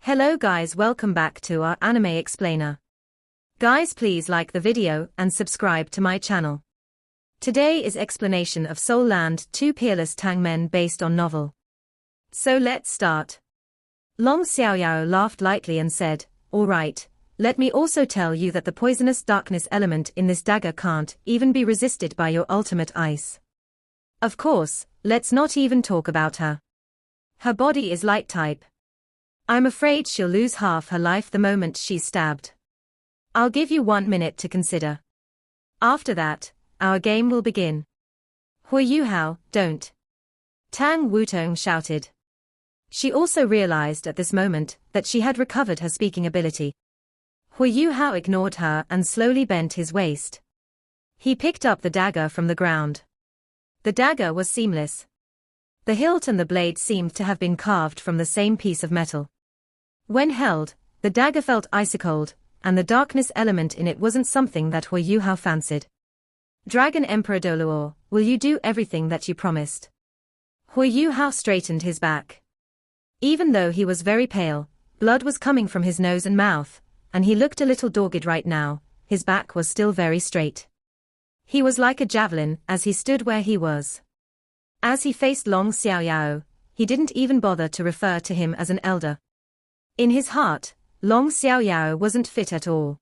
Hello guys, welcome back to our anime explainer. Guys, please like the video and subscribe to my channel. Today is explanation of Soul Land 2 Peerless Tang Men based on novel. So let's start. Long Xiaoyao laughed lightly and said, "Alright, let me also tell you that the poisonous darkness element in this dagger can't even be resisted by your ultimate ice. Of course, let's not even talk about her. Her body is light type. I'm afraid she'll lose half her life the moment she's stabbed. I'll give you 1 minute to consider. After that, our game will begin." "Huo Yuhao, don't!" Tang Wutong shouted. She also realized at this moment that she had recovered her speaking ability. Huo Yuhao ignored her and slowly bent his waist. He picked up the dagger from the ground. The dagger was seamless. The hilt and the blade seemed to have been carved from the same piece of metal. When held, the dagger felt ice-cold, and the darkness element in it wasn't something that Huo Yuhao fancied. "Dragon Emperor Doluo, will you do everything that you promised?" Huo Yuhao straightened his back. Even though he was very pale, blood was coming from his nose and mouth, and he looked a little dogged right now, his back was still very straight. He was like a javelin as he stood where he was. As he faced Long Xiaoyao, he didn't even bother to refer to him as an elder. In his heart, Long Xiaoyao wasn't fit at all.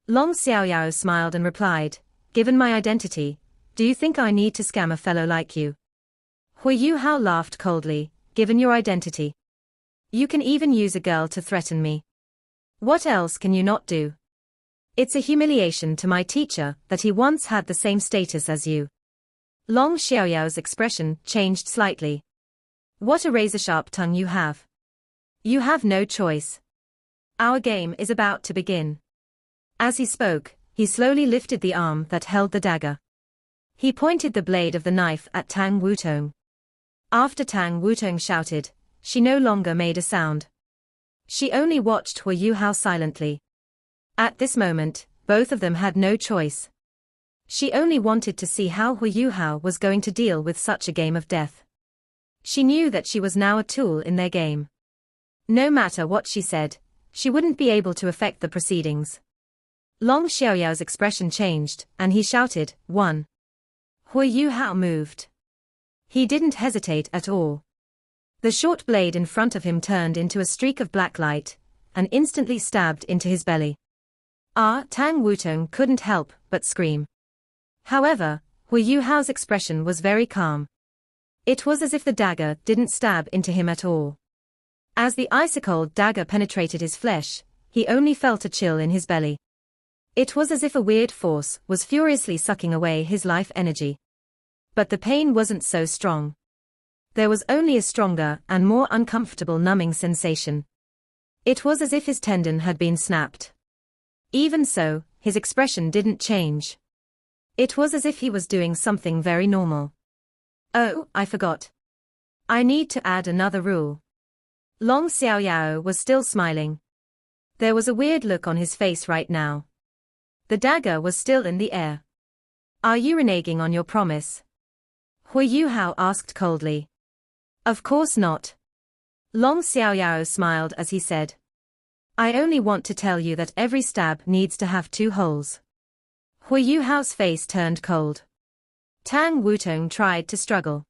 Long Xiaoyao smiled and replied, "Given my identity, do you think I need to scam a fellow like you?" Huo Yuhao laughed coldly, "Given your identity? You can even use a girl to threaten me. What else can you not do? It's a humiliation to my teacher that he once had the same status as you." Long Xiaoyao's expression changed slightly. "What a razor-sharp tongue you have. You have no choice. Our game is about to begin." As he spoke, he slowly lifted the arm that held the dagger. He pointed the blade of the knife at Tang Wutong. After Tang Wutong shouted, she no longer made a sound. She only watched Huo Yuhao silently. At this moment, both of them had no choice. She only wanted to see how Huo Yuhao was going to deal with such a game of death. She knew that she was now a tool in their game. No matter what she said, she wouldn't be able to affect the proceedings. Long Xiaoyao's expression changed, and he shouted, "One." Huo Yuhao moved. He didn't hesitate at all. The short blade in front of him turned into a streak of black light, and instantly stabbed into his belly. Tang Wutong couldn't help but scream. However, Huo Yuhao's expression was very calm. It was as if the dagger didn't stab into him at all. As the ice-cold dagger penetrated his flesh, he only felt a chill in his belly. It was as if a weird force was furiously sucking away his life energy. But the pain wasn't so strong. There was only a stronger and more uncomfortable numbing sensation. It was as if his tendon had been snapped. Even so, his expression didn't change. It was as if he was doing something very normal. "Oh, I forgot. I need to add another rule." Long Xiaoyao was still smiling. There was a weird look on his face right now. The dagger was still in the air. "Are you reneging on your promise?" Huo Yuhao asked coldly. "Of course not." Long Xiaoyao smiled as he said, "I only want to tell you that every stab needs to have 2 holes." Huo Yuhao's face turned cold. Tang Wutong tried to struggle.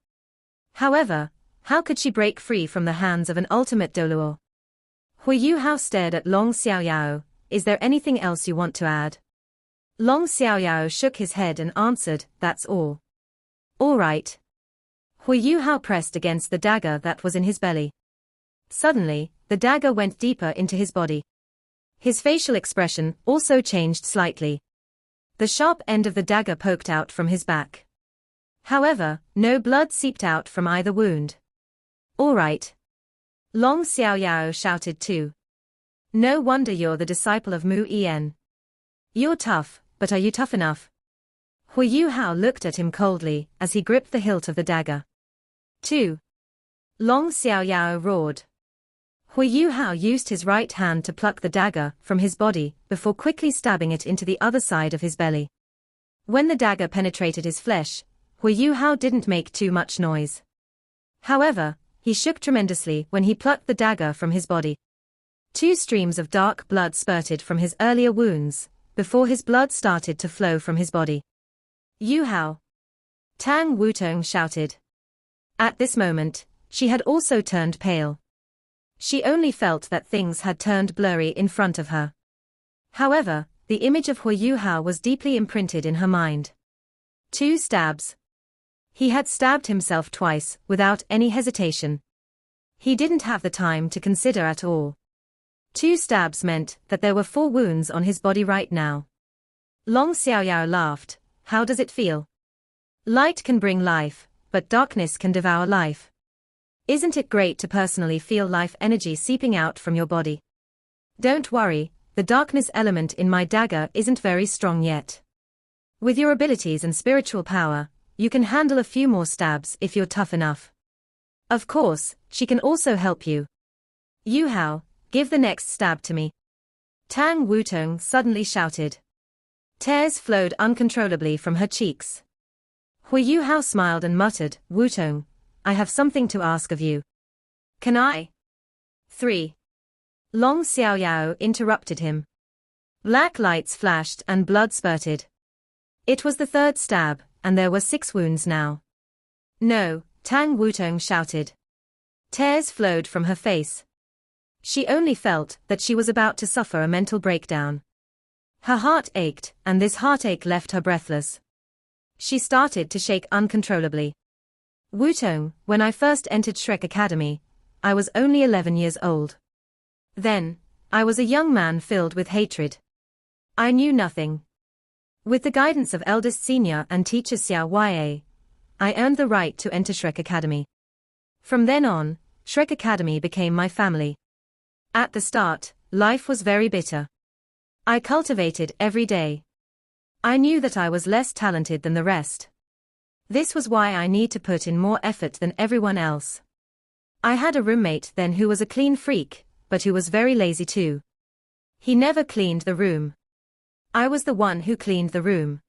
However, how could she break free from the hands of an ultimate Doluo? Huo Yuhao stared at Long Xiaoyao. "Is there anything else you want to add?" Long Xiaoyao shook his head and answered, "That's all." "All right." Huo Yuhao pressed against the dagger that was in his belly. Suddenly, the dagger went deeper into his body. His facial expression also changed slightly. The sharp end of the dagger poked out from his back. However, no blood seeped out from either wound. "All right." Long Xiaoyao shouted too. "No wonder you're the disciple of Mu Yen. You're tough, but are you tough enough?" Huo Yuhao looked at him coldly as he gripped the hilt of the dagger. "2." Long Xiaoyao roared. Huo Yuhao used his right hand to pluck the dagger from his body before quickly stabbing it into the other side of his belly. When the dagger penetrated his flesh, Huo Yuhao didn't make too much noise. However, he shook tremendously when he plucked the dagger from his body. 2 streams of dark blood spurted from his earlier wounds, before his blood started to flow from his body. Yuhao! Tang Wutong shouted. At this moment, she had also turned pale. She only felt that things had turned blurry in front of her. However, the image of Huo Yuhao was deeply imprinted in her mind. 2 stabs. He had stabbed himself twice, without any hesitation. He didn't have the time to consider at all. 2 stabs meant that there were 4 wounds on his body right now. Long Xiaoyao laughed. How does it feel? Light can bring life, but darkness can devour life. Isn't it great to personally feel life energy seeping out from your body? Don't worry, the darkness element in my dagger isn't very strong yet. With your abilities and spiritual power, you can handle a few more stabs if you're tough enough. Of course, she can also help you. Yuhao, give the next stab to me. Tang Wutong suddenly shouted. Tears flowed uncontrollably from her cheeks. Huo Yuhao smiled and muttered, Wutong, I have something to ask of you. Can I? 3. Long Xiaoyao interrupted him. Black lights flashed and blood spurted. It was the 3rd stab, and there were 6 wounds now. No, Tang Wutong shouted. Tears flowed from her face. She only felt that she was about to suffer a mental breakdown. Her heart ached, and this heartache left her breathless. She started to shake uncontrollably. Wutong, when I first entered Shrek Academy, I was only 11 years old. Then, I was a young man filled with hatred. I knew nothing. With the guidance of eldest senior and teacher Xiao Ya, I earned the right to enter Shrek Academy. From then on, Shrek Academy became my family. At the start, life was very bitter. I cultivated every day. I knew that I was less talented than the rest. This was why I need to put in more effort than everyone else. I had a roommate then who was a clean freak, but who was very lazy too. He never cleaned the room. I was the one who cleaned the room.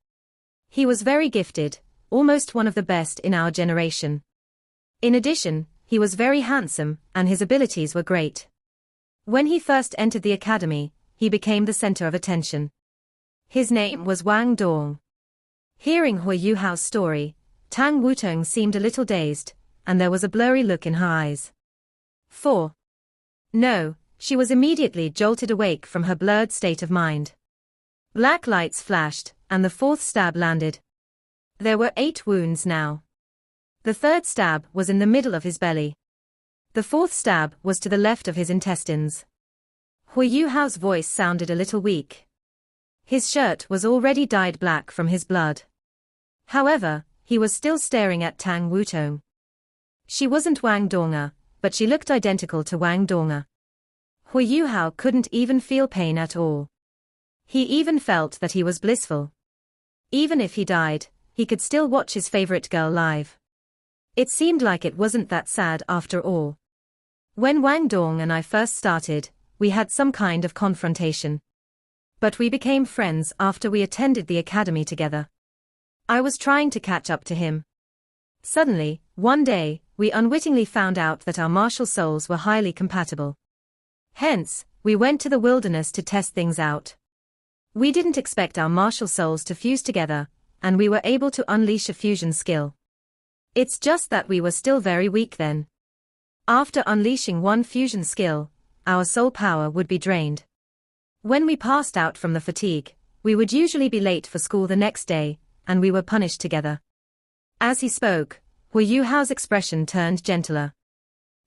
He was very gifted, almost one of the best in our generation. In addition, he was very handsome, and his abilities were great. When he first entered the academy, he became the center of attention. His name was Wang Dong. Hearing Huo Yuhao's story, Tang Wutong seemed a little dazed, and there was a blurry look in her eyes. 4. No, she was immediately jolted awake from her blurred state of mind. Black lights flashed, and the 4th stab landed. There were 8 wounds now. The 3rd stab was in the middle of his belly. The 4th stab was to the left of his intestines. Huo Yuhao's voice sounded a little weak. His shirt was already dyed black from his blood. However, he was still staring at Tang Wutong. She wasn't Wang Donga, but she looked identical to Wang Donga. Huo Yuhao couldn't even feel pain at all. He even felt that he was blissful. Even if he died, he could still watch his favorite girl live. It seemed like it wasn't that sad after all. When Wang Dong and I first started, we had some kind of confrontation. But we became friends after we attended the academy together. I was trying to catch up to him. Suddenly, one day, we unwittingly found out that our martial souls were highly compatible. Hence, we went to the wilderness to test things out. We didn't expect our martial souls to fuse together, and we were able to unleash a fusion skill. It's just that we were still very weak then. After unleashing one fusion skill, our soul power would be drained. When we passed out from the fatigue, we would usually be late for school the next day, and we were punished together. As he spoke, Huo Yuhao's expression turned gentler.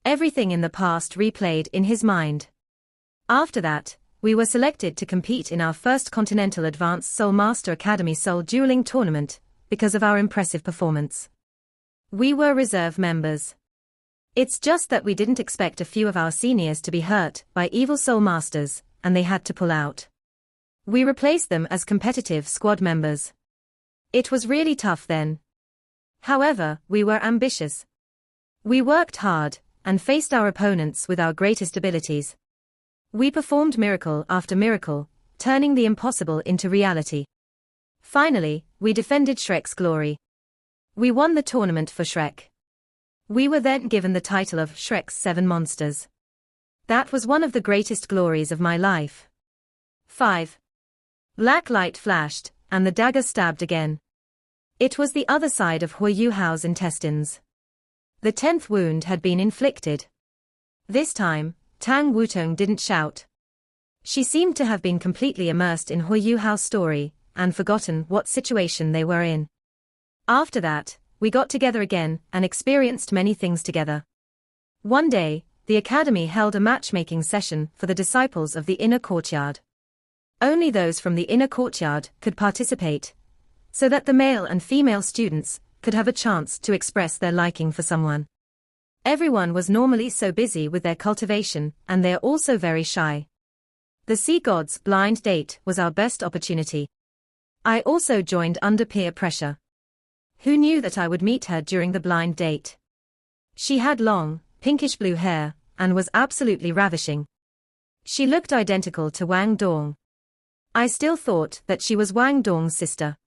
Everything in the past replayed in his mind. After that, we were selected to compete in our first Continental Advanced Soul Master Academy Soul Dueling Tournament, because of our impressive performance. We were reserve members. It's just that we didn't expect a few of our seniors to be hurt by evil soul masters, and they had to pull out. We replaced them as competitive squad members. It was really tough then. However, we were ambitious. We worked hard, and faced our opponents with our greatest abilities. We performed miracle after miracle, turning the impossible into reality. Finally, we defended Shrek's glory. We won the tournament for Shrek. We were then given the title of Shrek's 7 Monsters. That was one of the greatest glories of my life. 5. Black light flashed, and the dagger stabbed again. It was the other side of Huo Yuhao's intestines. The 10th wound had been inflicted. This time, Tang Wutong didn't shout. She seemed to have been completely immersed in Huo Yuhao's story, and forgotten what situation they were in. After that, we got together again, and experienced many things together. One day, the academy held a matchmaking session for the disciples of the inner courtyard. Only those from the inner courtyard could participate, so that the male and female students could have a chance to express their liking for someone. Everyone was normally so busy with their cultivation, and they're also very shy. The sea god's blind date was our best opportunity. I also joined under peer pressure. Who knew that I would meet her during the blind date? She had long, pinkish blue hair, and was absolutely ravishing. She looked identical to Wang Dong. I still thought that she was Wang Dong's sister.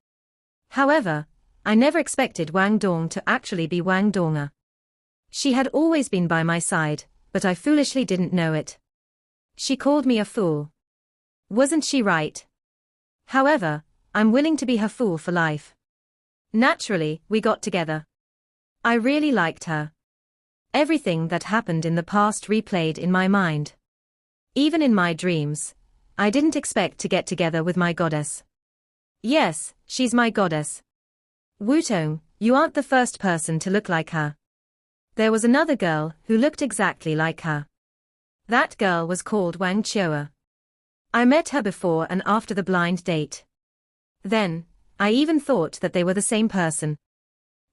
However, I never expected Wang Dong to actually be Wang Donga. She had always been by my side, but I foolishly didn't know it. She called me a fool. Wasn't she right? However, I'm willing to be her fool for life. Naturally, we got together. I really liked her. Everything that happened in the past replayed in my mind. Even in my dreams, I didn't expect to get together with my goddess. Yes, she's my goddess. Wutong, you aren't the first person to look like her. There was another girl who looked exactly like her. That girl was called Wang Chua. I met her before and after the blind date. Then, I even thought that they were the same person.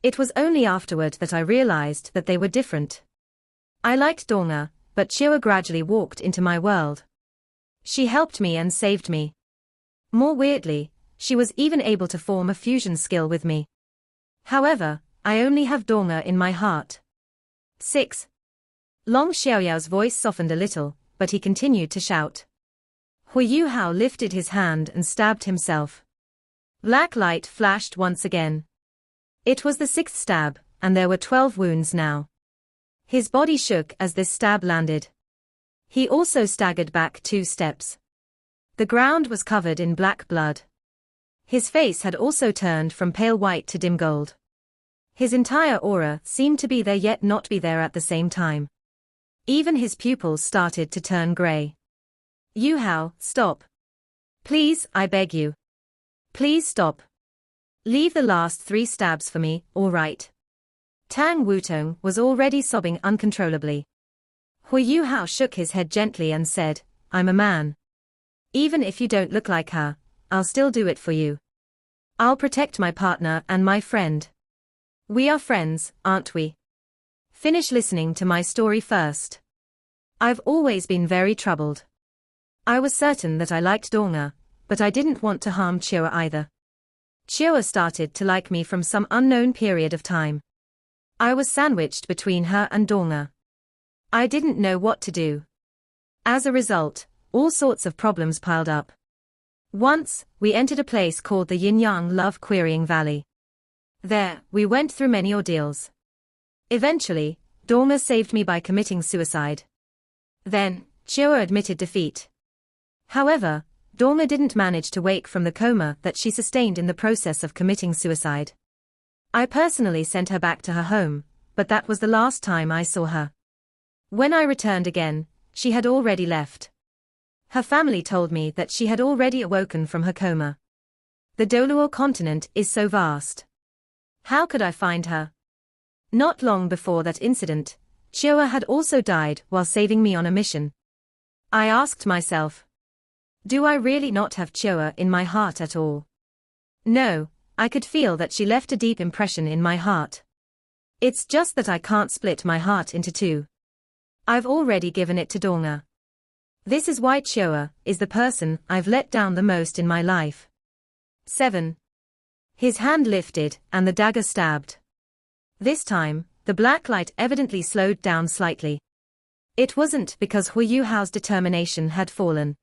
It was only afterward that I realized that they were different. I liked Donga, but Chua gradually walked into my world. She helped me and saved me. More weirdly, she was even able to form a fusion skill with me. However, I only have Donga in my heart. 6. Long Xiaoyao's voice softened a little, but he continued to shout. Huo Yuhao lifted his hand and stabbed himself. Black light flashed once again. It was the 6th stab, and there were 12 wounds now. His body shook as this stab landed. He also staggered back 2 steps. The ground was covered in black blood. His face had also turned from pale white to dim gold. His entire aura seemed to be there yet not be there at the same time. Even his pupils started to turn grey. Yuhao, stop. Please, I beg you. Please stop. Leave the last 3 stabs for me, all right? Tang Wutong was already sobbing uncontrollably. Huo Yuhao shook his head gently and said, I'm a man. Even if you don't look like her, I'll still do it for you. I'll protect my partner and my friend. We are friends, aren't we? Finish listening to my story first. I've always been very troubled. I was certain that I liked Donga, but I didn't want to harm Chua either. Chua started to like me from some unknown period of time. I was sandwiched between her and Donga. I didn't know what to do. As a result, all sorts of problems piled up. Once, we entered a place called the Yin-Yang Love Querying Valley. There, we went through many ordeals. Eventually, Donga saved me by committing suicide. Then, Chua admitted defeat. However, Donga didn't manage to wake from the coma that she sustained in the process of committing suicide. I personally sent her back to her home, but that was the last time I saw her. When I returned again, she had already left. Her family told me that she had already awoken from her coma. The Doluo continent is so vast. How could I find her? Not long before that incident, Chua had also died while saving me on a mission. I asked myself, do I really not have Chua in my heart at all? No, I could feel that she left a deep impression in my heart. It's just that I can't split my heart into 2. I've already given it to Donga. This is why Chua is the person I've let down the most in my life. 7. His hand lifted and the dagger stabbed. This time, the black light evidently slowed down slightly. It wasn't because Huo Yuhao's determination had fallen.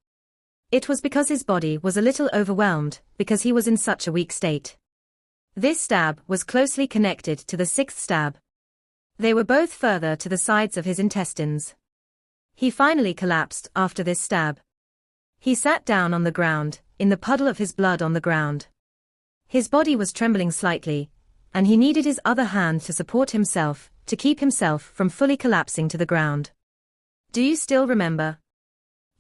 It was because his body was a little overwhelmed, because he was in such a weak state. This stab was closely connected to the 6th stab. They were both further to the sides of his intestines. He finally collapsed after this stab. He sat down on the ground, in the puddle of his blood on the ground. His body was trembling slightly, and he needed his other hand to support himself, to keep himself from fully collapsing to the ground. Do you still remember?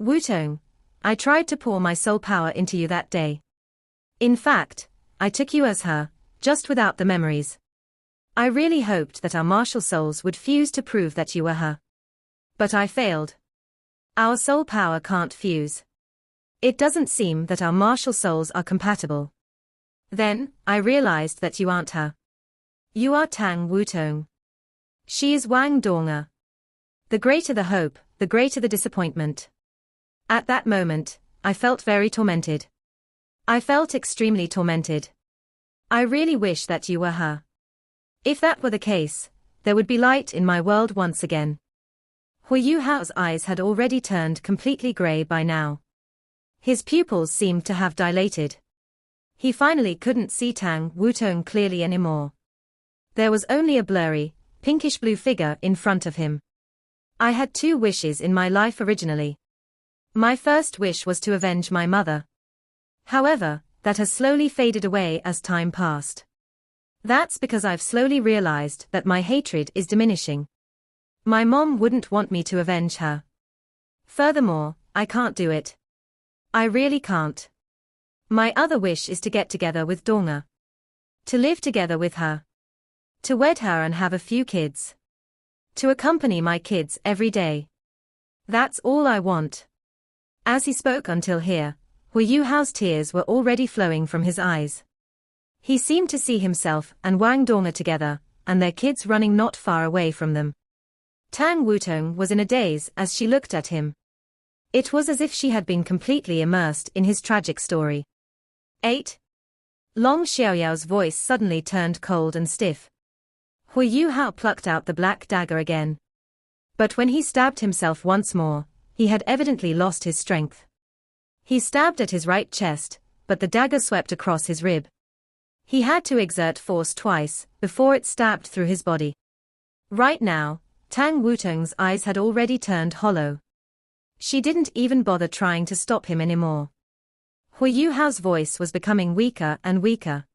Wutong, I tried to pour my soul power into you that day. In fact, I took you as her, just without the memories. I really hoped that our martial souls would fuse to prove that you were her. But I failed. Our soul power can't fuse. It doesn't seem that our martial souls are compatible. Then, I realized that you aren't her. You are Tang Wutong. She is Wang Donga. The greater the hope, the greater the disappointment. At that moment, I felt very tormented. I felt extremely tormented. I really wish that you were her. If that were the case, there would be light in my world once again. Huo Yuhao's eyes had already turned completely grey by now. His pupils seemed to have dilated. He finally couldn't see Tang Wutong clearly anymore. There was only a blurry, pinkish-blue figure in front of him. I had two wishes in my life originally. My first wish was to avenge my mother. However, that has slowly faded away as time passed. That's because I've slowly realized that my hatred is diminishing. My mom wouldn't want me to avenge her. Furthermore, I can't do it. I really can't. My other wish is to get together with Donga. To live together with her. To wed her and have a few kids. To accompany my kids every day. That's all I want. As he spoke until here, Huo Yuhao's tears were already flowing from his eyes. He seemed to see himself and Wang Donga together, and their kids running not far away from them. Tang Wutong was in a daze as she looked at him. It was as if she had been completely immersed in his tragic story. 8. Long Xiaoyao's voice suddenly turned cold and stiff. Huo Yuhao plucked out the black dagger again. But when he stabbed himself once more, he had evidently lost his strength. He stabbed at his right chest, but the dagger swept across his rib. He had to exert force twice, before it stabbed through his body. Right now, Tang Wutong's eyes had already turned hollow. She didn't even bother trying to stop him anymore. Huo Yuhao's voice was becoming weaker and weaker.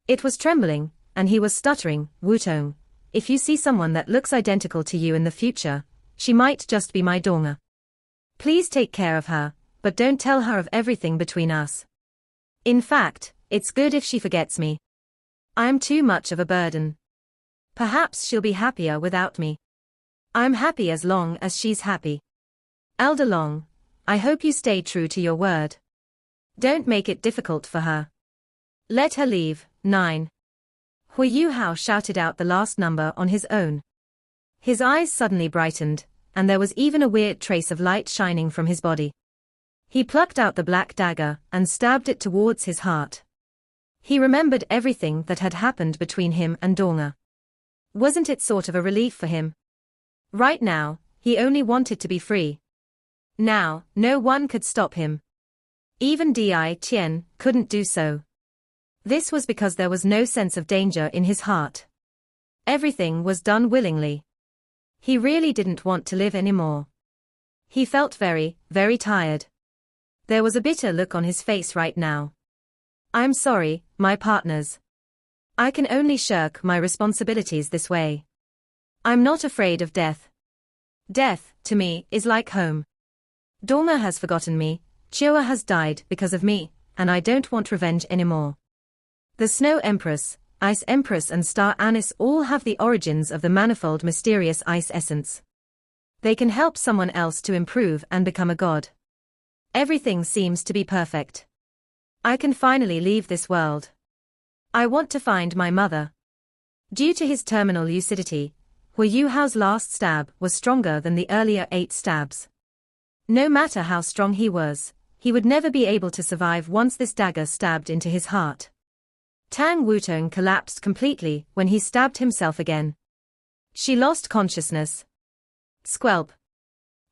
It was trembling, and he was stuttering. Wutong, if you see someone that looks identical to you in the future, she might just be my Donga. Please take care of her, but don't tell her of everything between us. In fact, it's good if she forgets me. I'm too much of a burden. Perhaps she'll be happier without me. I'm happy as long as she's happy. Elder Long, I hope you stay true to your word. Don't make it difficult for her. Let her leave. 9. Huo Yuhao shouted out the last number on his own. His eyes suddenly brightened, and there was even a weird trace of light shining from his body. He plucked out the black dagger and stabbed it towards his heart. He remembered everything that had happened between him and Donga. Wasn't it sort of a relief for him? Right now, he only wanted to be free. Now, no one could stop him. Even Di Tian couldn't do so. This was because there was no sense of danger in his heart. Everything was done willingly. He really didn't want to live anymore. He felt very, very tired. There was a bitter look on his face right now. I'm sorry, my partners. I can only shirk my responsibilities this way. I'm not afraid of death. Death, to me, is like home. Donga has forgotten me, Chua has died because of me, and I don't want revenge anymore. The Snow Empress, Ice Empress and Star Anise all have the origins of the manifold mysterious ice essence. They can help someone else to improve and become a god. Everything seems to be perfect. I can finally leave this world. I want to find my mother. Due to his terminal lucidity, Huo Yuhao's last stab was stronger than the earlier 8 stabs. No matter how strong he was, he would never be able to survive once this dagger stabbed into his heart. Tang Wutong collapsed completely when he stabbed himself again. She lost consciousness. Squelp.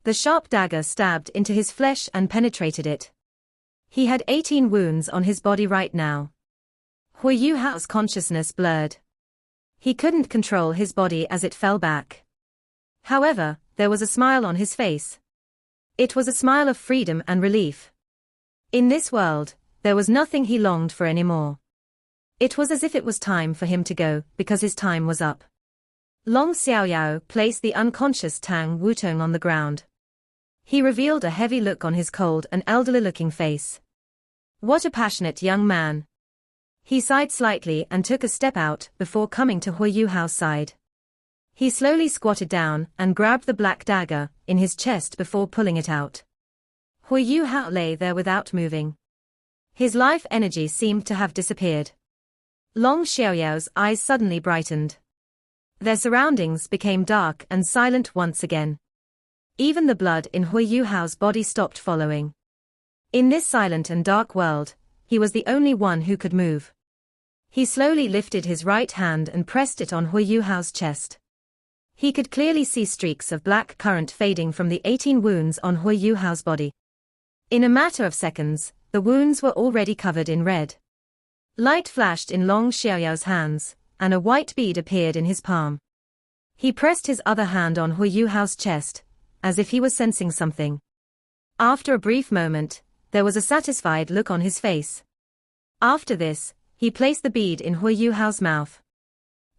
The sharp dagger stabbed into his flesh and penetrated it. He had 18 wounds on his body right now. Huo Yuhao's consciousness blurred. He couldn't control his body as it fell back. However, there was a smile on his face. It was a smile of freedom and relief. In this world, there was nothing he longed for anymore. It was as if it was time for him to go, because his time was up. Long Xiaoyao placed the unconscious Tang Wutong on the ground. He revealed a heavy look on his cold and elderly-looking face. What a passionate young man. He sighed slightly and took a step out before coming to Huo Yuhao's side. He slowly squatted down and grabbed the black dagger in his chest before pulling it out. Huo Yuhao lay there without moving. His life energy seemed to have disappeared. Long Xiaoyao's eyes suddenly brightened. Their surroundings became dark and silent once again. Even the blood in Huo Yuhao's body stopped following. In this silent and dark world, he was the only one who could move. He slowly lifted his right hand and pressed it on Huo Yuhao's chest. He could clearly see streaks of black current fading from the 18 wounds on Huo Yuhao's body. In a matter of seconds, the wounds were already covered in red. Light flashed in Long Xiaoyao's hands, and a white bead appeared in his palm. He pressed his other hand on Huo Yuhao's chest, as if he was sensing something. After a brief moment, there was a satisfied look on his face. After this, he placed the bead in Huo Yuhao's mouth.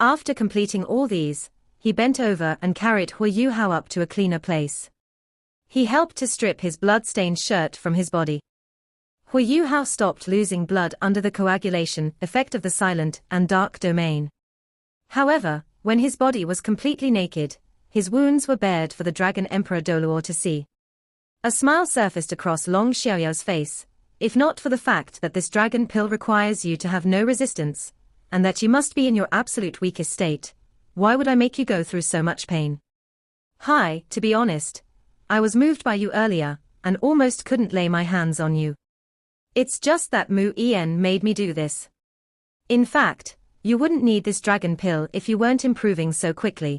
After completing all these, he bent over and carried Huo Yuhao up to a cleaner place. He helped to strip his blood-stained shirt from his body. Huo Yuhao stopped losing blood under the coagulation effect of the silent and dark domain. However, when his body was completely naked, his wounds were bared for the Dragon Emperor Doluo to see. A smile surfaced across Long Xiaoyao's face. If not for the fact that this dragon pill requires you to have no resistance, and that you must be in your absolute weakest state, why would I make you go through so much pain? Hi, to be honest, I was moved by you earlier, and almost couldn't lay my hands on you. It's just that Mu Yen made me do this. In fact, you wouldn't need this dragon pill if you weren't improving so quickly.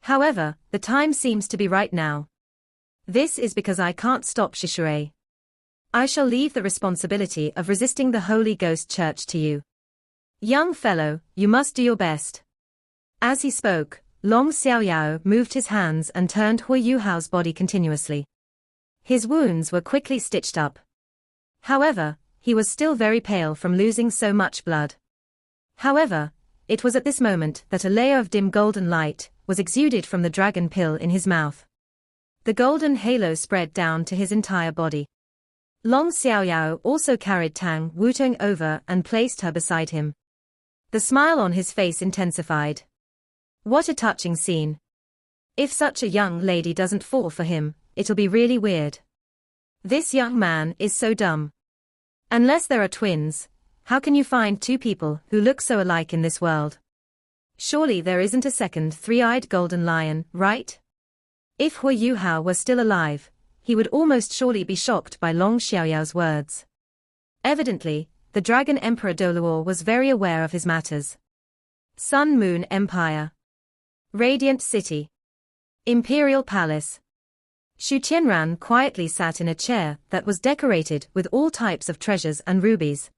However, the time seems to be right now. This is because I can't stop Shishui. I shall leave the responsibility of resisting the Holy Ghost Church to you. Young fellow, you must do your best. As he spoke, Long Xiaoyao moved his hands and turned Huo Yuhao's body continuously. His wounds were quickly stitched up. However, he was still very pale from losing so much blood. However, it was at this moment that a layer of dim golden light was exuded from the dragon pill in his mouth. The golden halo spread down to his entire body. Long Xiaoyao also carried Tang Wutong over and placed her beside him. The smile on his face intensified. What a touching scene. If such a young lady doesn't fall for him, it'll be really weird. This young man is so dumb. Unless there are twins, how can you find two people who look so alike in this world? Surely there isn't a second three-eyed golden lion, right? If Huo Yuhao were still alive, he would almost surely be shocked by Long Xiaoyao's words. Evidently, the Dragon Emperor Doluo was very aware of his matters. Sun Moon Empire. Radiant City. Imperial Palace. Xu Qianran quietly sat in a chair that was decorated with all types of treasures and rubies.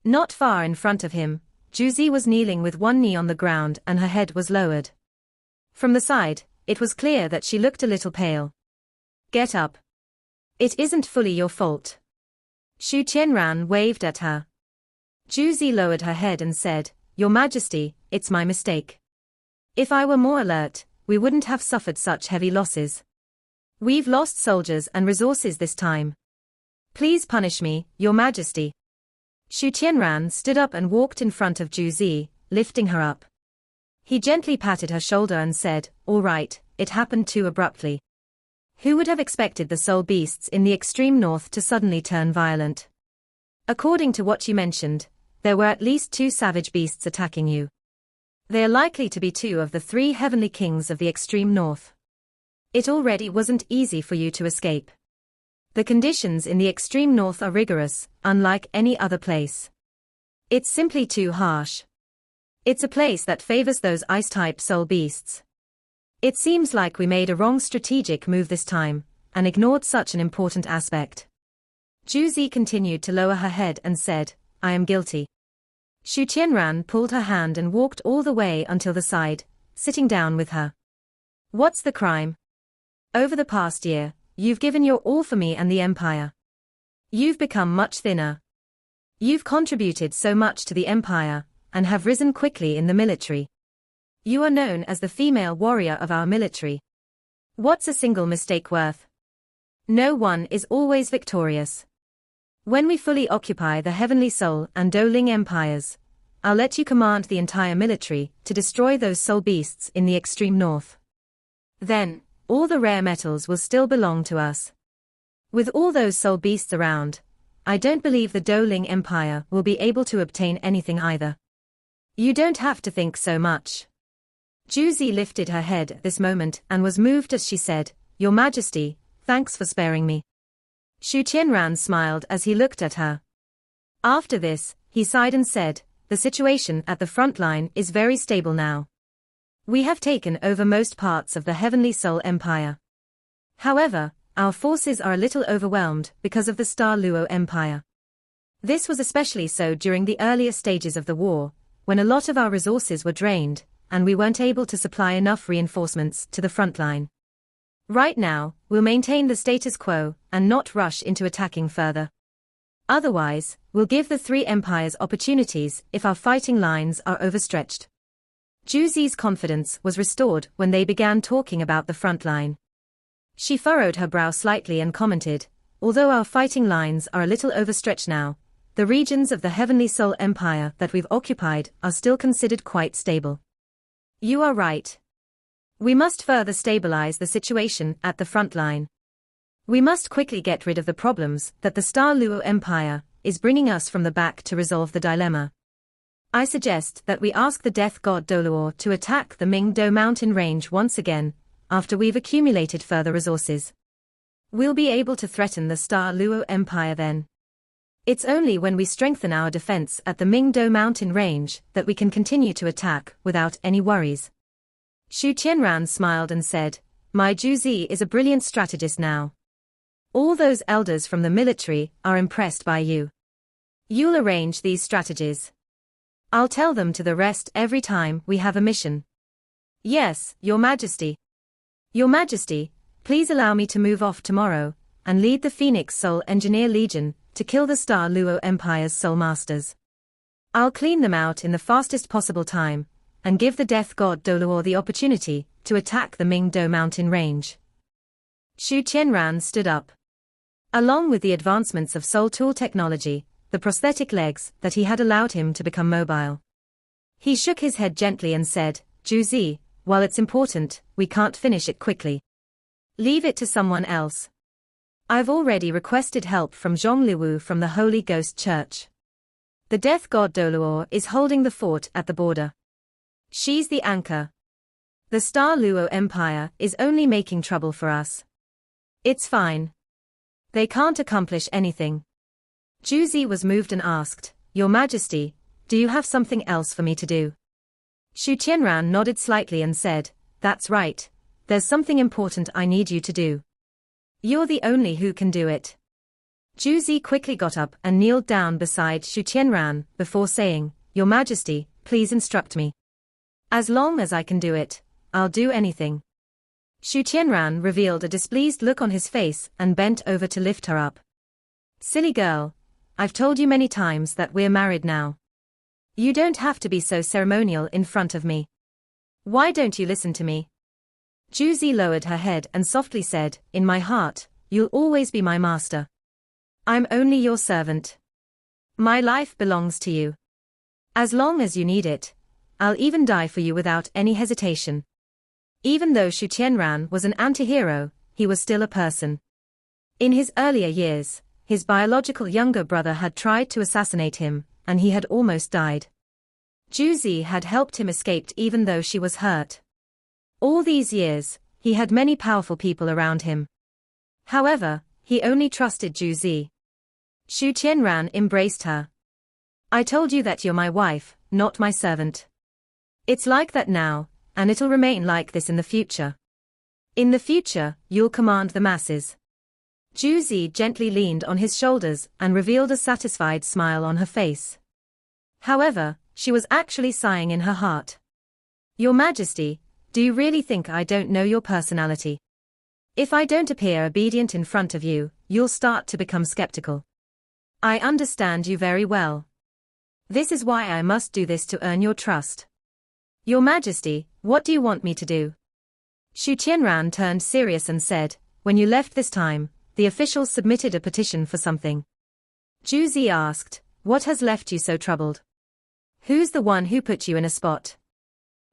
Not far in front of him, Juzi was kneeling with one knee on the ground and her head was lowered. From the side, it was clear that she looked a little pale. Get up. It isn't fully your fault. Xu Qianran waved at her. Juzi lowered her head and said, Your Majesty, it's my mistake. If I were more alert, we wouldn't have suffered such heavy losses. We've lost soldiers and resources this time. Please punish me, Your Majesty. Xu Qianran stood up and walked in front of Juzi, lifting her up. He gently patted her shoulder and said, All right, it happened too abruptly. Who would have expected the soul beasts in the extreme north to suddenly turn violent? According to what you mentioned, there were at least 2 savage beasts attacking you. They are likely to be 2 of the 3 heavenly kings of the extreme north. It already wasn't easy for you to escape. The conditions in the extreme north are rigorous, unlike any other place. It's simply too harsh. It's a place that favors those ice-type soul beasts. It seems like we made a wrong strategic move this time, and ignored such an important aspect. Juzi continued to lower her head and said, I am guilty. Xu Qianran pulled her hand and walked all the way until the side, sitting down with her. What's the crime? Over the past year, you've given your all for me and the Empire. You've become much thinner. You've contributed so much to the Empire, and have risen quickly in the military. You are known as the female warrior of our military. What's a single mistake worth? No one is always victorious. When we fully occupy the Heavenly Soul and Doling empires, I'll let you command the entire military to destroy those soul beasts in the extreme north. Then, all the rare metals will still belong to us. With all those soul beasts around, I don't believe the Doling Empire will be able to obtain anything either. You don't have to think so much. Juzi lifted her head at this moment and was moved as she said, Your Majesty, thanks for sparing me. Xu Qianran smiled as he looked at her. After this, he sighed and said, The situation at the front line is very stable now. We have taken over most parts of the Heavenly Soul Empire. However, our forces are a little overwhelmed because of the Star Luo Empire. This was especially so during the earlier stages of the war, when a lot of our resources were drained, and we weren't able to supply enough reinforcements to the front line. Right now, we'll maintain the status quo and not rush into attacking further. Otherwise, we'll give the three empires opportunities if our fighting lines are overstretched. Juzi's confidence was restored when they began talking about the front line. She furrowed her brow slightly and commented, Although our fighting lines are a little overstretched now, the regions of the Heavenly Soul Empire that we've occupied are still considered quite stable. You are right. We must further stabilize the situation at the front line. We must quickly get rid of the problems that the Star Luo Empire is bringing us from the back to resolve the dilemma. I suggest that we ask the Death God Doluo to attack the Mingdo mountain range once again, after we've accumulated further resources. We'll be able to threaten the Star Luo Empire then. It's only when we strengthen our defense at the Mingdo mountain range that we can continue to attack without any worries. Xu Qianran smiled and said, My Juzi is a brilliant strategist now. All those elders from the military are impressed by you. You'll arrange these strategies. I'll tell them to the rest every time we have a mission. Yes, Your Majesty. Your Majesty, please allow me to move off tomorrow and lead the Phoenix Soul Engineer Legion to kill the Star Luo Empire's Soul Masters. I'll clean them out in the fastest possible time and give the Death God Doluo the opportunity to attack the Mingdo mountain range. Xu Qianran stood up. Along with the advancements of soul tool technology, the prosthetic legs that he had allowed him to become mobile. He shook his head gently and said, Juzi, while it's important, we can't finish it quickly. Leave it to someone else. I've already requested help from Zhongliwu from the Holy Ghost Church. The Death God Doluo is holding the fort at the border. She's the anchor. The Star Luo Empire is only making trouble for us. It's fine. They can't accomplish anything. Juzi was moved and asked, Your Majesty, do you have something else for me to do? Xu Qianran nodded slightly and said, That's right. There's something important I need you to do. You're the only who can do it. Juzi quickly got up and kneeled down beside Xu Qianran before saying, Your Majesty, please instruct me. As long as I can do it, I'll do anything. Xu Qianran revealed a displeased look on his face and bent over to lift her up. Silly girl, I've told you many times that we're married now. You don't have to be so ceremonial in front of me. Why don't you listen to me? Juzi lowered her head and softly said, In my heart, you'll always be my master. I'm only your servant. My life belongs to you. As long as you need it, I'll even die for you without any hesitation. Even though Xu Qianran was an anti-hero, he was still a person. In his earlier years, his biological younger brother had tried to assassinate him, and he had almost died. Juzi had helped him escape even though she was hurt. All these years, he had many powerful people around him. However, he only trusted Juzi. Xu Qianran embraced her. I told you that you're my wife, not my servant. It's like that now, and it'll remain like this in the future. In the future, you'll command the masses. Juzi gently leaned on his shoulders and revealed a satisfied smile on her face. However, she was actually sighing in her heart. Your Majesty, do you really think I don't know your personality? If I don't appear obedient in front of you, you'll start to become skeptical. I understand you very well. This is why I must do this to earn your trust. Your Majesty, what do you want me to do? Xu Qianran turned serious and said, when you left this time, the officials submitted a petition for something. Zhu Zi asked, what has left you so troubled? Who's the one who put you in a spot?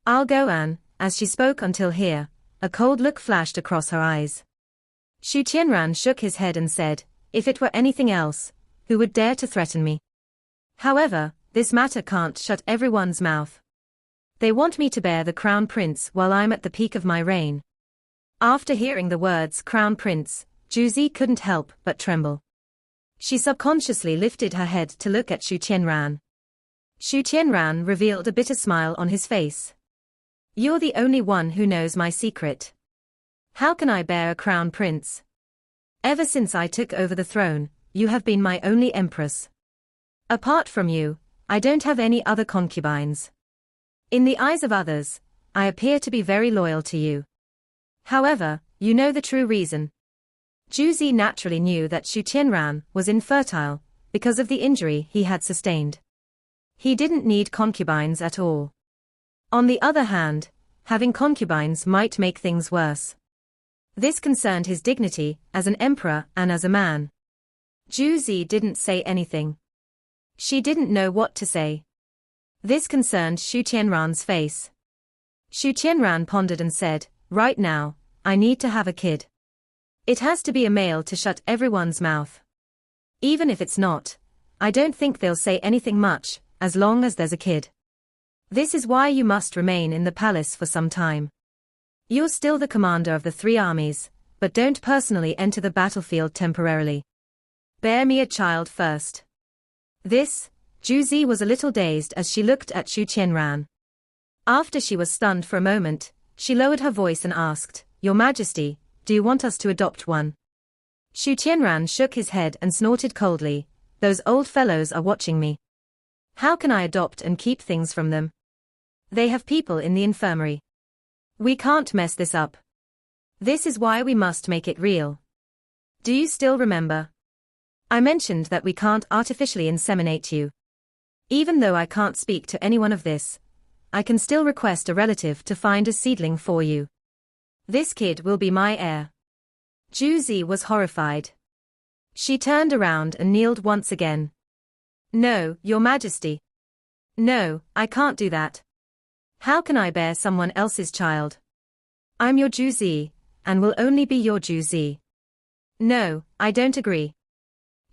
I'll go, An. As she spoke until here, a cold look flashed across her eyes. Xu Qianran shook his head and said, if it were anything else, who would dare to threaten me? However, this matter can't shut everyone's mouth. They want me to bear the crown prince while I'm at the peak of my reign. After hearing the words crown prince, Zhu Zi couldn't help but tremble. She subconsciously lifted her head to look at Xu Qianran. Xu Qianran revealed a bitter smile on his face. You're the only one who knows my secret. How can I bear a crown prince? Ever since I took over the throne, you have been my only empress. Apart from you, I don't have any other concubines. In the eyes of others, I appear to be very loyal to you. However, you know the true reason. Zhu Zi naturally knew that Xu Qianran was infertile, because of the injury he had sustained. He didn't need concubines at all. On the other hand, having concubines might make things worse. This concerned his dignity as an emperor and as a man. Zhu Zi didn't say anything. She didn't know what to say. This concerned Xu Qianran's face. Xu Qianran pondered and said, right now, I need to have a kid. It has to be a male to shut everyone's mouth. Even if it's not, I don't think they'll say anything much, as long as there's a kid. This is why you must remain in the palace for some time. You're still the commander of the 3 armies, but don't personally enter the battlefield temporarily. Bear me a child first. This, Zhu Zi was a little dazed as she looked at Xu Qianran. After she was stunned for a moment, she lowered her voice and asked, Your Majesty, do you want us to adopt one? Xu Qianran shook his head and snorted coldly, those old fellows are watching me. How can I adopt and keep things from them? They have people in the infirmary. We can't mess this up. This is why we must make it real. Do you still remember? I mentioned that we can't artificially inseminate you. Even though I can't speak to anyone of this, I can still request a relative to find a seedling for you. This kid will be my heir. Zhu Zi was horrified. She turned around and kneeled once again. No, Your Majesty. No, I can't do that. How can I bear someone else's child? I'm your Zhu Zi, and will only be your Zhu Zi. No, I don't agree.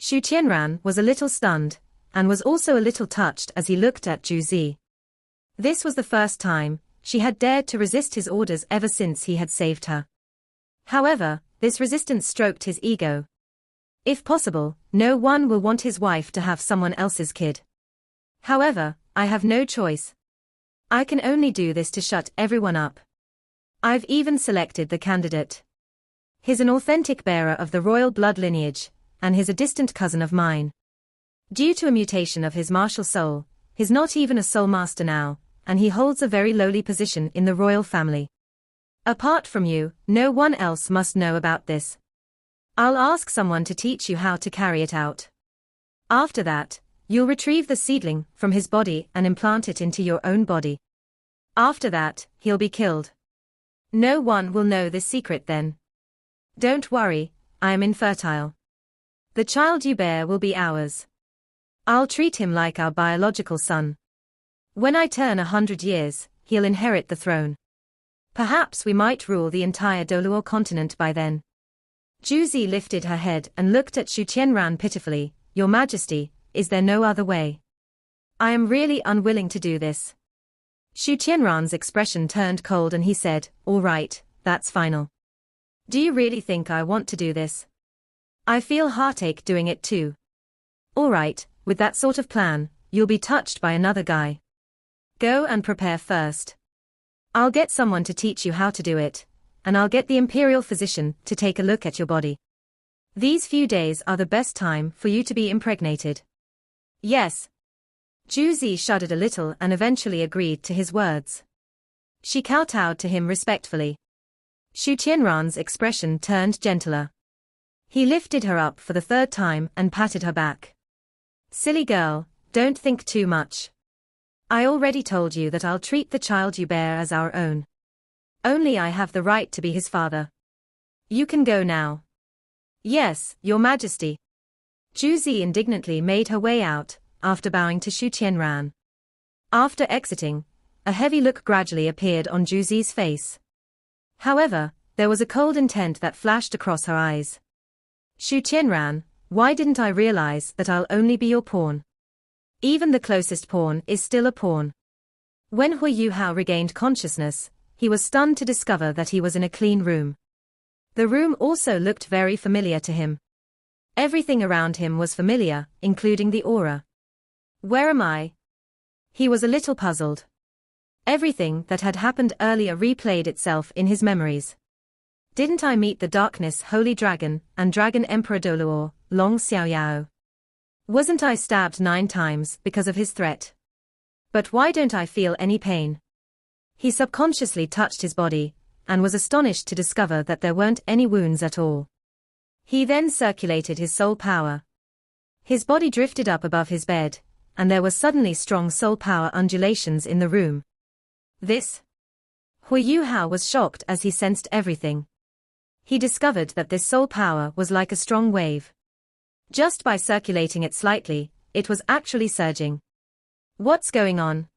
Xu Qianran was a little stunned, and was also a little touched as he looked at Zhu Zi. This was the first time she had dared to resist his orders ever since he had saved her. However, this resistance stroked his ego. If possible, no one will want his wife to have someone else's kid. However, I have no choice. I can only do this to shut everyone up. I've even selected the candidate. He's an authentic bearer of the royal blood lineage, and he's a distant cousin of mine. Due to a mutation of his martial soul, he's not even a soul master now, and he holds a very lowly position in the royal family. Apart from you, no one else must know about this. I'll ask someone to teach you how to carry it out. After that, you'll retrieve the seedling from his body and implant it into your own body. After that, he'll be killed. No one will know this secret then. Don't worry, I am infertile. The child you bear will be ours. I'll treat him like our biological son. When I turn 100 years, he'll inherit the throne. Perhaps we might rule the entire Doluo continent by then. Zhu Zi lifted her head and looked at Xu Qianran pitifully. Your Majesty, is there no other way? I am really unwilling to do this. Xu Qianran's expression turned cold and he said, all right, that's final. Do you really think I want to do this? I feel heartache doing it too. All right, with that sort of plan, you'll be touched by another guy. Go and prepare first. I'll get someone to teach you how to do it, and I'll get the imperial physician to take a look at your body. These few days are the best time for you to be impregnated. Yes. Zhu Zi shuddered a little and eventually agreed to his words. She kowtowed to him respectfully. Xu Qianran's expression turned gentler. He lifted her up for the third time and patted her back. Silly girl, don't think too much. I already told you that I'll treat the child you bear as our own. Only I have the right to be his father. You can go now. Yes, Your Majesty. Zhu Zi indignantly made her way out, after bowing to Xu Qianran. After exiting, a heavy look gradually appeared on Zhu Zi's face. However, there was a cold intent that flashed across her eyes. Xu Qianran, why didn't I realize that I'll only be your pawn? Even the closest pawn is still a pawn. When Huo Yuhao regained consciousness, he was stunned to discover that he was in a clean room. The room also looked very familiar to him. Everything around him was familiar, including the aura. Where am I? He was a little puzzled. Everything that had happened earlier replayed itself in his memories. Didn't I meet the Darkness Holy Dragon and Dragon Emperor Doluo, Long Xiaoyao? Wasn't I stabbed 9 times because of his threat? But why don't I feel any pain? He subconsciously touched his body, and was astonished to discover that there weren't any wounds at all. He then circulated his soul power. His body drifted up above his bed, and there were suddenly strong soul power undulations in the room. This? Huo Yuhao was shocked as he sensed everything. He discovered that this soul power was like a strong wave. Just by circulating it slightly, it was actually surging. What's going on?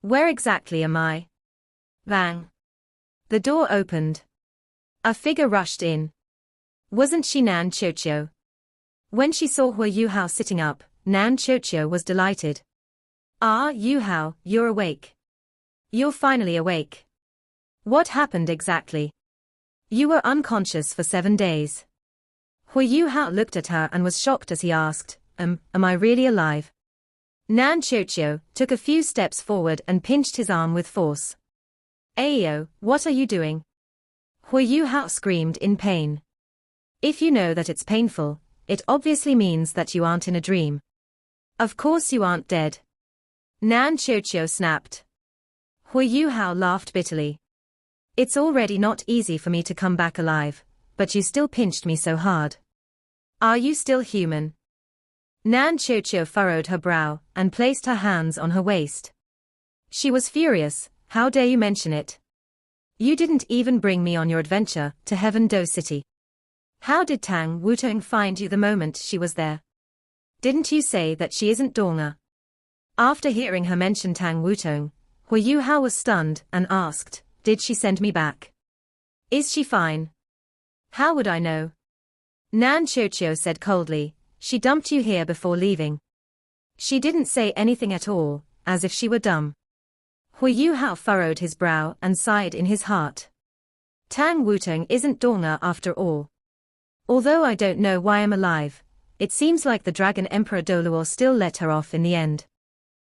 Where exactly am I? Bang! The door opened. A figure rushed in. Wasn't she Nan Qiuqiu? When she saw Huo Yuhao sitting up, Nan Qiuqiu was delighted. Ah, Yuhao, you're awake. You're finally awake. What happened exactly? You were unconscious for 7 days. Huo Yuhao looked at her and was shocked as he asked, am I really alive? Nan Qiuqiu took a few steps forward and pinched his arm with force. Ayo, what are you doing? Huo Yuhao screamed in pain. If you know that it's painful, it obviously means that you aren't in a dream. Of course you aren't dead. Nan Qiuqiu snapped. Huo Yuhao laughed bitterly. It's already not easy for me to come back alive, but you still pinched me so hard. Are you still human? Nan Qiuqiu furrowed her brow and placed her hands on her waist. She was furious. How dare you mention it? You didn't even bring me on your adventure to Heaven Do City. How did Tang Wutong find you the moment she was there? Didn't you say that she isn't Donga? After hearing her mention Tang Wutong, Huo Yuhao was stunned and asked, did she send me back? Is she fine? How would I know? Nan Qiuqiu said coldly, she dumped you here before leaving. She didn't say anything at all, as if she were dumb. Huo Yuhao furrowed his brow and sighed in his heart. Tang Wutong isn't Donga after all. Although I don't know why I'm alive, it seems like the Dragon Emperor Doluo still let her off in the end.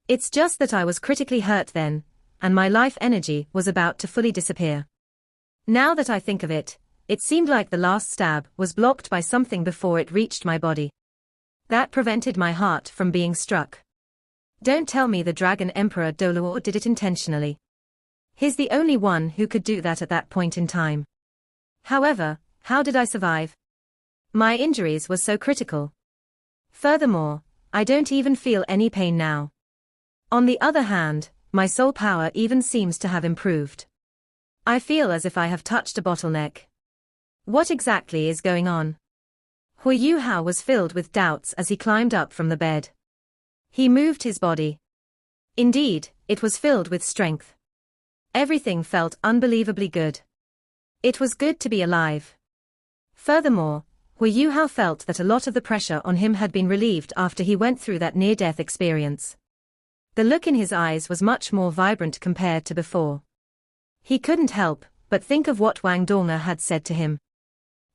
It's just that I was critically hurt then, and my life energy was about to fully disappear. Now that I think of it, it seemed like the last stab was blocked by something before it reached my body. That prevented my heart from being struck. Don't tell me the Dragon Emperor Doluo did it intentionally. He's the only one who could do that at that point in time. However, how did I survive? My injuries were so critical. Furthermore, I don't even feel any pain now. On the other hand, my soul power even seems to have improved. I feel as if I have touched a bottleneck. What exactly is going on? Huo Yuhao was filled with doubts as he climbed up from the bed. He moved his body. Indeed, it was filled with strength. Everything felt unbelievably good. It was good to be alive. Furthermore, Huo Yuhao felt that a lot of the pressure on him had been relieved after he went through that near-death experience. The look in his eyes was much more vibrant compared to before. He couldn't help but think of what Wang Donga had said to him.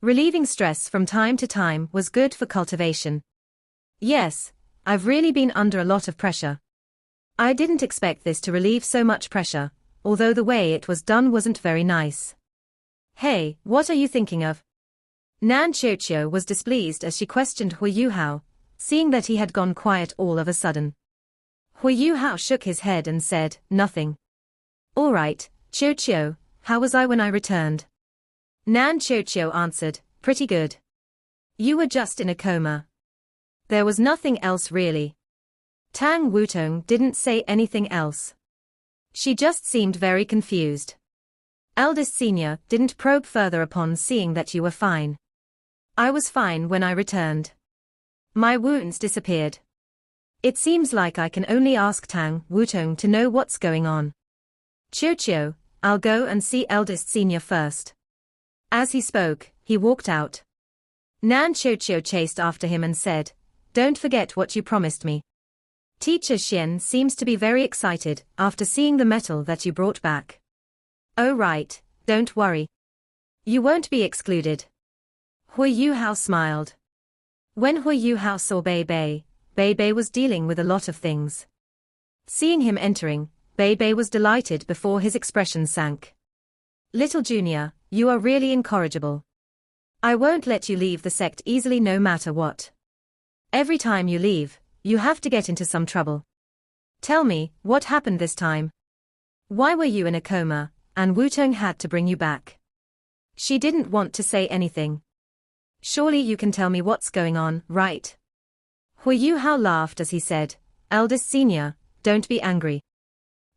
Relieving stress from time to time was good for cultivation. Yes, I've really been under a lot of pressure. I didn't expect this to relieve so much pressure, although the way it was done wasn't very nice. Hey, what are you thinking of? Nan Qiuqiu was displeased as she questioned Huo Yuhao, seeing that he had gone quiet all of a sudden. Huo Yuhao shook his head and said, nothing. All right, Qiuqiu, how was I when I returned? Nan Qiuqiu answered, pretty good. You were just in a coma. There was nothing else really. Tang Wutong didn't say anything else. She just seemed very confused. Eldest senior didn't probe further upon seeing that you were fine. I was fine when I returned. My wounds disappeared. It seems like I can only ask Tang Wutong to know what's going on. Qiuqiu, I'll go and see eldest senior first. As he spoke, he walked out. Nan Qiuqiu chased after him and said, don't forget what you promised me. Teacher Xian seems to be very excited after seeing the metal that you brought back. Oh right, don't worry. You won't be excluded. Huo Yuhao smiled. When Huo Yuhao saw Bei was dealing with a lot of things. Seeing him entering, Bei was delighted before his expression sank. Little junior, you are really incorrigible. I won't let you leave the sect easily no matter what. Every time you leave, you have to get into some trouble. Tell me, what happened this time? Why were you in a coma, and Wutong had to bring you back? She didn't want to say anything. Surely you can tell me what's going on, right? Huo Yuhao laughed as he said, eldest senior, don't be angry.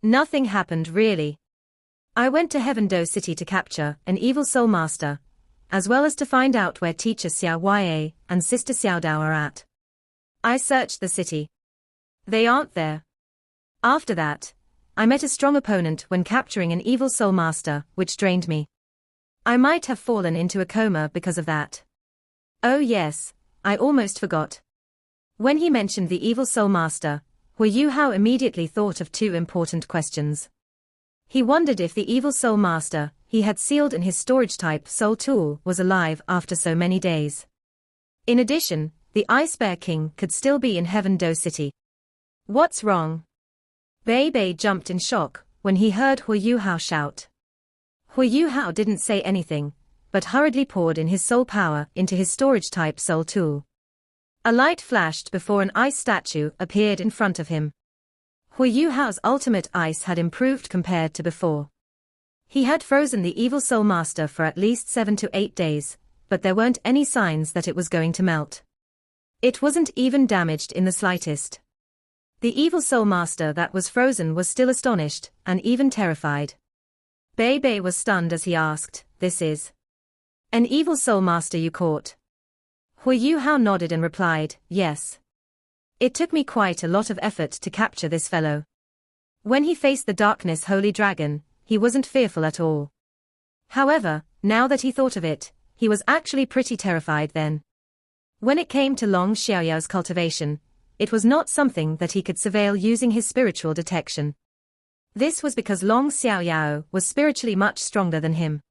Nothing happened really. I went to Heaven Do City to capture an evil soul master, as well as to find out where teacher Xiao Ya and sister Xiao Dao are at. I searched the city. They aren't there. After that, I met a strong opponent when capturing an evil soul master, which drained me. I might have fallen into a coma because of that. Oh yes, I almost forgot. When he mentioned the evil soul master, Huo Yuhao immediately thought of two important questions. He wondered if the evil soul master he had sealed in his storage-type soul tool was alive after so many days. In addition, the Ice Bear King could still be in Heaven Do City. What's wrong? Bei jumped in shock when he heard Huo Yuhao shout. Huo Yuhao didn't say anything, but hurriedly poured in his soul power into his storage-type soul tool. A light flashed before an ice statue appeared in front of him. Huo Yuhao's ultimate ice had improved compared to before. He had frozen the evil soul master for at least 7 to 8 days, but there weren't any signs that it was going to melt. It wasn't even damaged in the slightest. The evil soul master that was frozen was still astonished, and even terrified. Bei was stunned as he asked, this is an evil soul master you caught? Huo Yuhao nodded and replied, yes. It took me quite a lot of effort to capture this fellow. When he faced the darkness holy dragon, he wasn't fearful at all. However, now that he thought of it, he was actually pretty terrified then. When it came to Long Xiaoyao's cultivation, it was not something that he could surveil using his spiritual detection. This was because Long Xiaoyao was spiritually much stronger than him.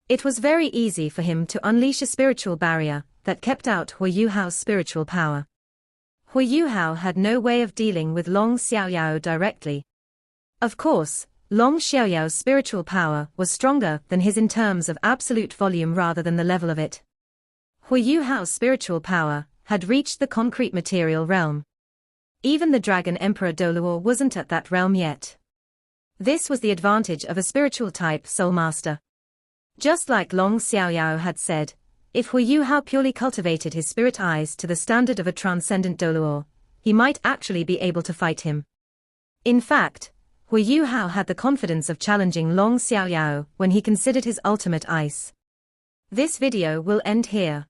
It was very easy for him to unleash a spiritual barrier that kept out Huo Yuhao's spiritual power. Huo Yuhao had no way of dealing with Long Xiaoyao directly. Of course, Long Xiaoyao's spiritual power was stronger than his in terms of absolute volume rather than the level of it. Huo Yuhao's spiritual power had reached the concrete material realm. Even the Dragon Emperor Doluo wasn't at that realm yet. This was the advantage of a spiritual type soul master. Just like Long Xiaoyao had said, if Huo Yuhao purely cultivated his spirit eyes to the standard of a transcendent Doluo, he might actually be able to fight him. In fact, Huo Yuhao had the confidence of challenging Long Xiaoyao when he considered his ultimate ice. This video will end here.